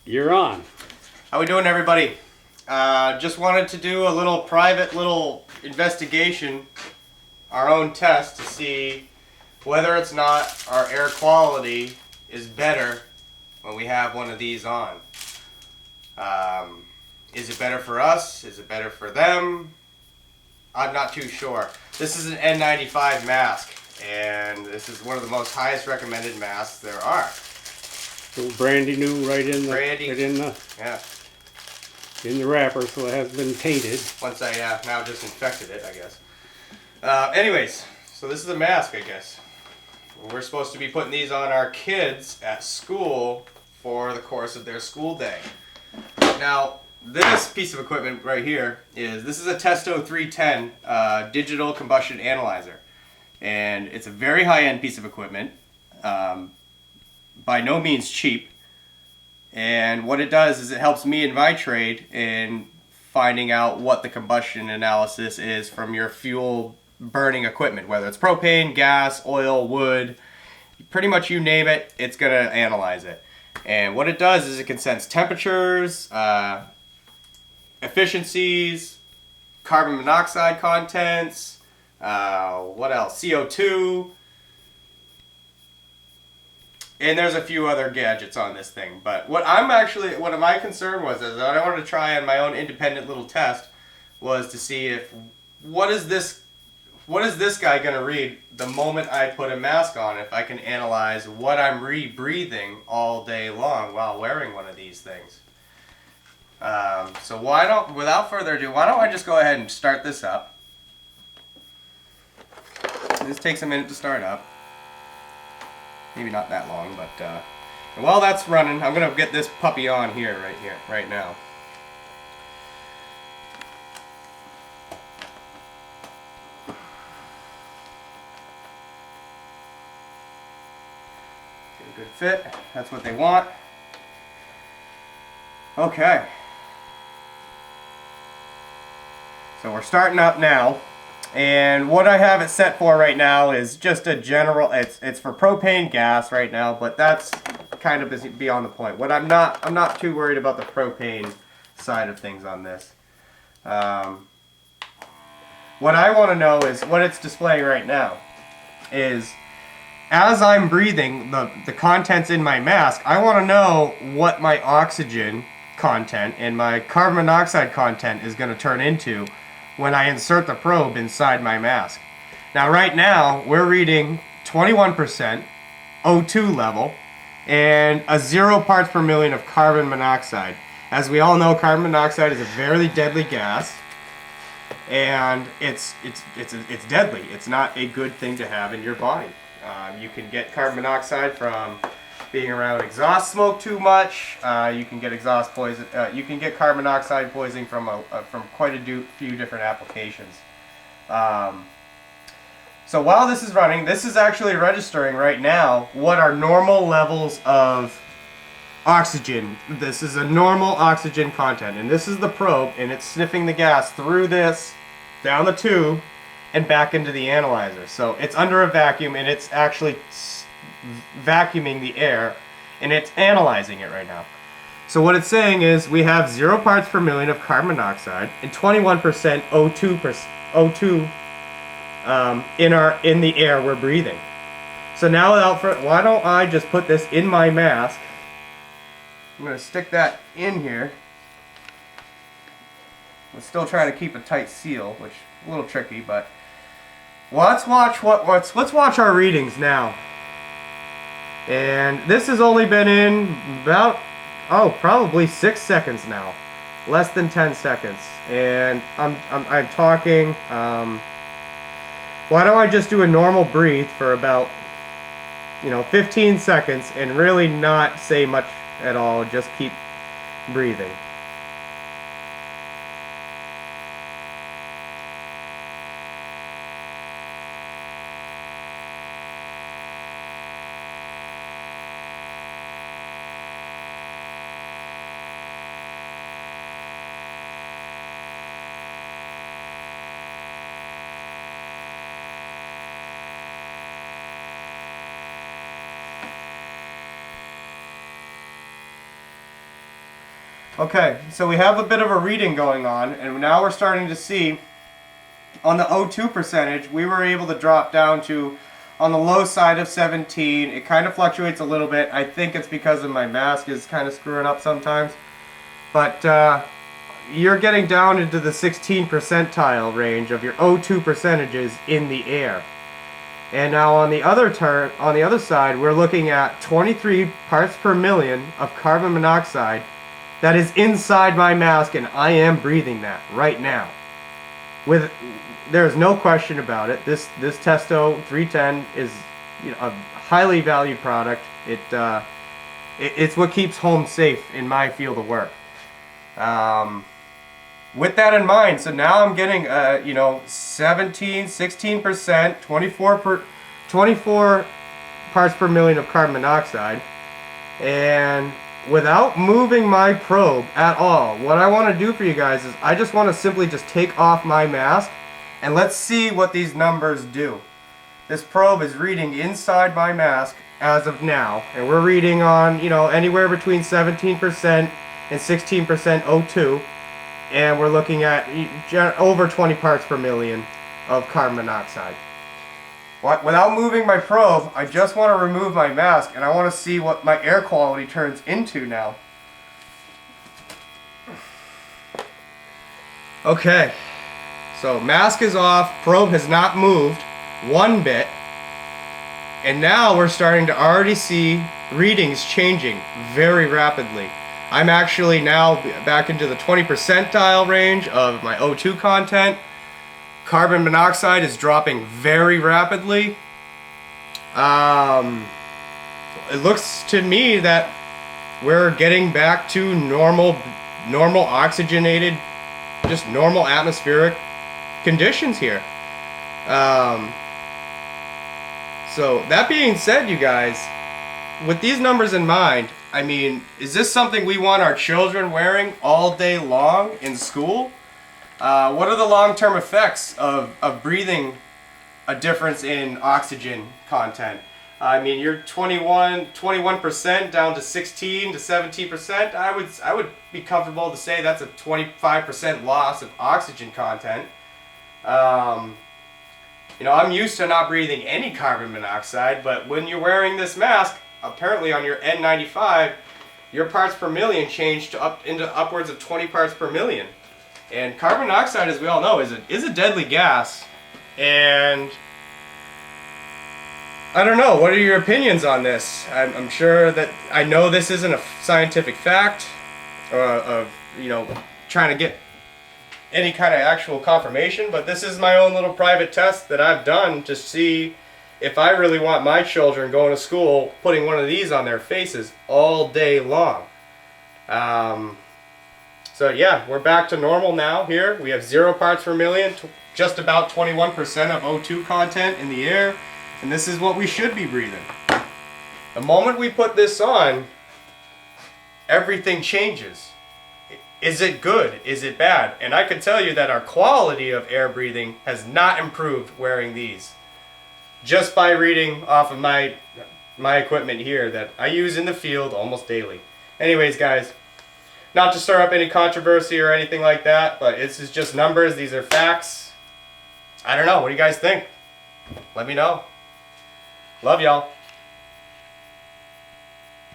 You're on. How we doing, everybody? Just wanted to do a little private investigation, our own test to see whether it's not our air quality is better when we have one of these on. Is it better for us? Is it better for them? I'm not too sure. This is an N95 mask, and this is one of the most highest recommended masks there are. Little brandy new right in the Yeah. in the wrapper, so it has been tainted. Once I now disinfected it, I guess. Anyways, so this is a mask, I guess. We're supposed to be putting these on our kids at school for the course of their school day. Now, this piece of equipment right here this is a Testo 310 digital combustion analyzer, and it's a very high-end piece of equipment. By no means cheap, and what it does is it helps me in my trade in finding out what the combustion analysis is from your fuel burning equipment, whether it's propane, gas, oil, wood, pretty much you name it, it's going to analyze it. And what it does is it can sense temperatures, efficiencies, carbon monoxide contents, what else, CO2, and there's a few other gadgets on this thing. But what my concern was, is what I wanted to try on my own independent little test, was to see if what is this guy going to read the moment I put a mask on, if I can analyze what I'm breathing all day long while wearing one of these things. So without further ado, why don't I just go ahead and start this up. This takes a minute to start up. Maybe not that long, but while that's running, I'm gonna get this puppy on right now. Get a good fit. That's what they want. Okay. So we're starting up now. And what I have it set for right now is just a general, it's for propane gas right now, but that's kind of beyond the point. I'm not too worried about the propane side of things on this. What I want to know is what it's displaying right now is, as I'm breathing the contents in my mask, I want to know what my oxygen content and my carbon monoxide content is going to turn into when I insert the probe inside my mask. Now right now, we're reading 21% O2 level and a 0 parts per million of carbon monoxide. As we all know, carbon monoxide is a very deadly gas, and it's deadly. It's not a good thing to have in your body. You can get carbon monoxide from being around exhaust smoke too much. You can get exhaust poison. You can get carbon monoxide poisoning from quite a few different applications. So while this is running, this is actually registering right now what are normal levels of oxygen. This is a normal oxygen content, and this is the probe, and it's sniffing the gas through this, down the tube, and back into the analyzer. So it's under a vacuum, and it's actually vacuuming the air, and it's analyzing it right now. So what it's saying is we have 0 parts per million of carbon monoxide and 21% O2 in the air we're breathing. So now why don't I just put this in my mask? I'm going to stick that in here. I'm still trying to keep a tight seal, which is a little tricky, but let's watch our readings now. And this has only been in about, probably 6 seconds now. Less than 10 seconds. And I'm talking, why don't I just do a normal breathe for about, 15 seconds and really not say much at all, just keep breathing. Okay, so we have a bit of a reading going on, and now we're starting to see on the O2 percentage, we were able to drop down to on the low side of 17. It kind of fluctuates a little bit. I think it's because of my mask is kind of screwing up sometimes. But you're getting down into the 16 percentile range of your O2 percentages in the air. And now on the other side, we're looking at 23 parts per million of carbon monoxide that is inside my mask, and I am breathing that right now. There's no question about it. This Testo 310 is, you know, a highly valued product. It's what keeps home safe in my field of work. With that in mind, so now I'm getting, 17, 16%, 24 parts per million of carbon monoxide, and without moving my probe at all, what I want to do for you guys is I just want to simply just take off my mask, and let's see what these numbers do. This probe is reading inside my mask as of now, and we're reading on, anywhere between 17% and 16% O2. And we're looking at over 20 parts per million of carbon monoxide. Without moving my probe, I just want to remove my mask, and I want to see what my air quality turns into now. Okay, so mask is off, probe has not moved one bit, and now we're starting to already see readings changing very rapidly. I'm actually now back into the 20 percentile range of my O2 content. Carbon monoxide is dropping very rapidly. It looks to me that we're getting back to normal oxygenated, just normal atmospheric conditions here. So that being said, you guys, with these numbers in mind, I mean, is this something we want our children wearing all day long in school? What are the long-term effects of breathing a difference in oxygen content? I mean, you're 21% down to 16 to 17%. I would be comfortable to say that's a 25% loss of oxygen content. I'm used to not breathing any carbon monoxide, but when you're wearing this mask, apparently on your N95, your parts per million changed into upwards of 20 parts per million. And carbon monoxide, as we all know, is a deadly gas. And I don't know, what are your opinions on this? I'm sure that I know this isn't a scientific fact of trying to get any kind of actual confirmation, but this is my own little private test that I've done to see if I really want my children going to school putting one of these on their faces all day long. So yeah, we're back to normal now here. We have 0 parts per million, just about 21% of O2 content in the air, and this is what we should be breathing. The moment we put this on, everything changes. Is it good? Is it bad? And I can tell you that our quality of air breathing has not improved wearing these. Just by reading off of my equipment here that I use in the field almost daily. Anyways, guys, not to stir up any controversy or anything like that, but this is just numbers. These are facts. I don't know. What do you guys think? Let me know. Love y'all.